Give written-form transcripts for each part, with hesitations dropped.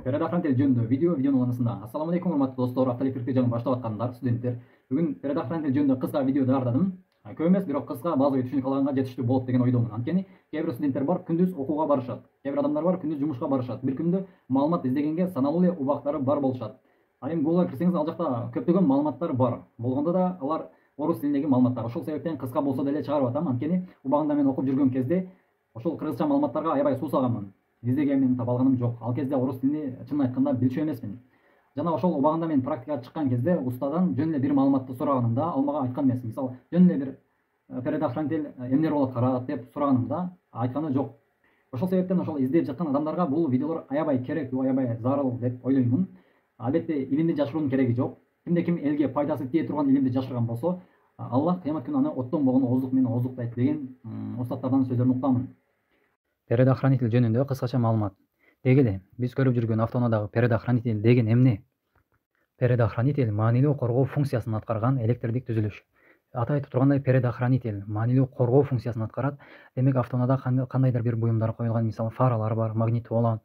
Предохранитель жөнүндө видеонун анысында. Ассаламу алейкум урматтуу достор, автоэлектрикти жаңы баштап аткандар, студенттер. Бүгүн предохранитель жөнүндө кыска видео даярдадым. Көп эмес, бирок кыска базовый түшүнүк жетиштүү болот деген ойдомун. Анткени кээ бир студенттер бар, күндүз окууга барышат. Кээ бир адамдар бар, күндүз жумушка барышат. Бир күндө маалымат издегенге саналуу эле убактары бар болушат. Ал эми Google'га кирсеңиз, ал жакта көптөгөн маалыматтар бар. Болгондо да алар орус тилиндеги маалыматтар. Ошол себептен кыска болсо деле чыгарып атам. Анткени убагында мен окуп жүргөн кезде ошол кыргызча маалыматтарга аябай суусаганмын. Издегенмин, таба алганым жок. Ал кезде орус тилин чынын айтканда билчү эмесмин. Жана ошол убагында мен практикага чыккан кезде устадан жөн эле бир маалыматты сураганымда ал мага айткан эмес. Мисалы, жөн эле бир предохранитель эмнелер болот карат деп сураганымда айтканы жок. Ошол себептен ошол издеп жаткан адамдарга бул видеолор аябай керектүү, аябай зарыл деп ойлоймун. Албетте илимди жашыруунун кереги жок. Кимде ким элге пайдасы тие турган илимди жашырган болсо, Аллах кыямат күнү аны оттон болгон ооздук менен ооздуктайт деген устаттардан сөздөрүн уктамын. Предохранитель жөнүндө кыскача маалымат. Деги эле биз көрүп жүргөн автоунаадагы предохранитель деген эмне? Предохранитель маанилүү коргоо функциясын аткарган электрдик түзүлүш. Аты айтып тургандай, предохранитель маанилүү коргоо функциясын аткарат. Демек автоунаада кандайдыр бир буюмдар коюлган, мисалы фаралар бар, магнитола,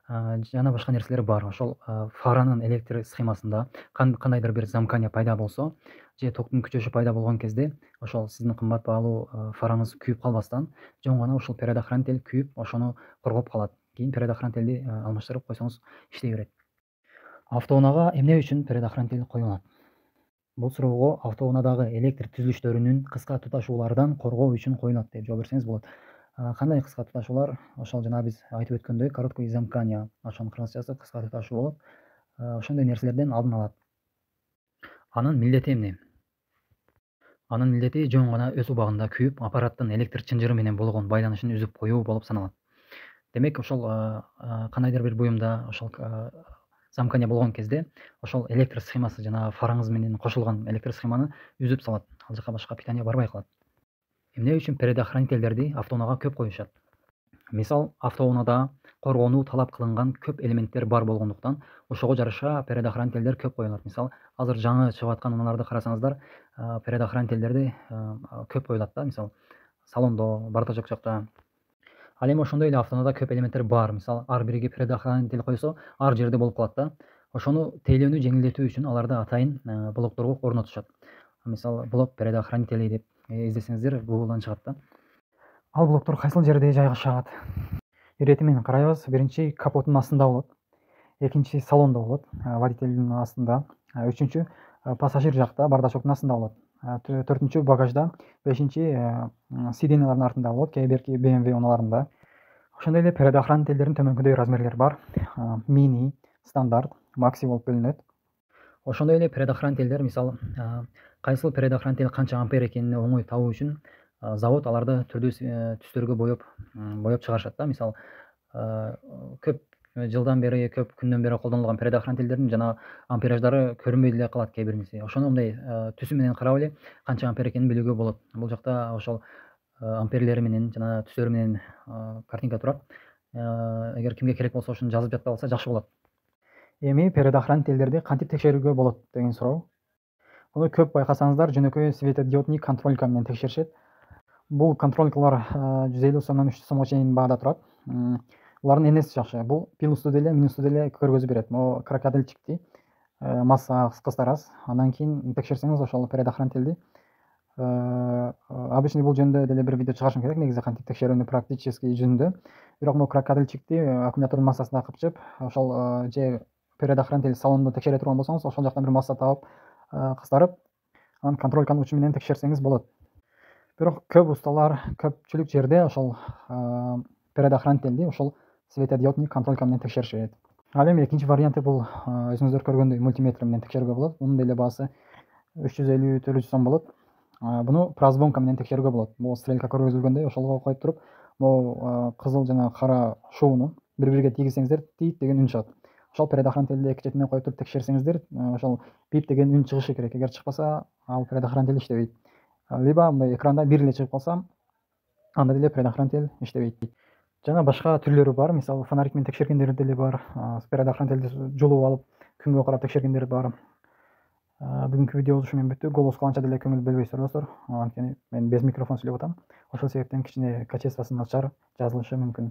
жана башка нерселер бар. Ошол фаранын электр схемасында кандайдыр бир замкание пайда болсо, же токтун күчөшү пайда болгон кезде, ошол сиздин кымбат баалуу фараңыз күйүп калбастан, жөн гана ушул предохранитель күйүп, ошону коргоп калат. Кийин предохранительди алмаштырып койсоңуз иштей берет. Автоунаага эмне үчүн предохранитель коюлат? Бул суроого автоунаадагы электр түзүлүштөрүнүн кыска туташуулардан коргоо үчүн коюлат деп жооп берсеңиз болот. Кандай кыска туташуулар? Ошол жана биз айтып өткөндөй, короткое замкание, ошонун кыргызчасы кыска туташуу болот. Ошондой нерселерден алдын алат. Анын милдети эмне? Анын милдети жөн гана өз убагында күйүп, аппараттын электр чынжыры менен болгон байланышын үзүп коюу болуп саналат. Демек, ошол кандайдыр бир буюмда ошол замкание болгон кезде, ошол электр схемасы жана фараңыз менен кошулган электр схеманы үзүп салат. Ал жака башка питание барбай калат. Эмне үчүн предохранительдерди автоунаага көп коюшат? Мисал, автоунаада коргонуу талап кылынган көп элементтер бар болгондуктан, ошого жараша предохранительдер көп коюлат. Мисал, азыр жаңы чыгып аткан унааларды карасаңыздар, предохранительдерди көп коюлат да. Мисал, салондо, бардажок жакта. Ал эми ошондой эле автоунаада көп элементтер бар. Мисалы, ар бириге предохранитель койсо, ар жерде болуп калат да. Ошону тейлөөнү жеңилдетүү үчүн аларды атайын блокторго орнотушат. Мисалы, блок предохранители деп издесеңиздер Google'дан чыгат да. Ал блоктор кайсыл жерде жайгашат? Ирети менен карайбыз. Биринчи капоттун астында болот. Экинчи салондо болот, водительдин астында. Үчүнчү пассажир жакта, бардачоктун астында болот. Төртүнчү багажда, бешинчи сиденьялардын артында болот, кээ бирки BMW унааларында. Ошондой эле предохранительдердин төмөнкүдөй размерлери бар. Мини, стандарт, макси болуп бөлүнөт. Ошондой эле предохранительдер, мисалы, кайсыл предохранитель канча ампер экенин оңой табуу үчүн завод аларды түрдүү түстөргө боеп чыгарышат да. Мисалы, көп жылдан бери, көп күндөн бери колдонулган предохранительдердин жана ампераждары көрүнбөй деле калат кээ биринеси. Ошону мындай түсү менен карап эле канча ампер экенин билүүгө болот. Бул жакта ошол амперлери менен жана түстөрү менен картинка турат. Эгер кимге керек болсо ошону жазып жаттап алса жакшы болот. Эми предохранительдерди кантип текшерүүгө болот деген суроо. Муну көп байкасаңыздар, жөнөкөй светодиодный контролька менен текшеришет. Бул контролькалар 150 сомдон 300 сомго чейин баада турат. Булардын энеси жакшы. Бул плюсту деле, минусту деле көргөзүп берет. Могу крокодильчикти масса кыскасы аз. Андан кийин текшерсеңиз ошол предохранительди. Обычный бул жөнүндө деле бир видео чыгарышым керек, негизи кантип текшерүүнү практически жүзүндө. Бирок могу крокодильчикти аккумулятордун массасына кыпчып, ошол же предохранитель салондо текшере турган болсоңуз, ошол жактан бир масса табып, кыстырып, анан контрольканын учу менен текшерсеңиз болот. Бирок көп усталар көпчүлүк жерде ошол предохранительди ошол светодиодный контролька менен текшеришет. Ал эми экинчи варианты бул өзүңүздөр көргөндөй мультиметр менен текшерүүгө болот. Мунун деле баасы 350-400 сом болот. Буну прозвонка менен текшерүүгө болот. Бул стрелка көргөзүлгөндөй ошолго коюп туруп, могу кызыл жана кара шууну бири-бириге тийгизсеңиздер, тийит деген үн чыгат. Ошол предохранительди эки четине коюп туруп текшерсеңиздер, ошол бип деген үн чыгышы керек. Эгер чыкпаса, ал предохранитель иштебейт. Либо мындай экранда бир эле чыгып калса, анда деле предохранитель иштебейт. Жана башка түрлөрү бар. Мисалы, фонарик менен текшергендер деле бар. Предохранительди жулуп алып, күнгө карап текшергендер бар. Бүгүнкү видео ушу менен бүттү. Голос каланча деле көңүл бөлбөйсүздөр достор. Анткени мен без микрофон сүйлөп атам. Ошол себептен кичине качествосу начар жазылышы мүмкүн.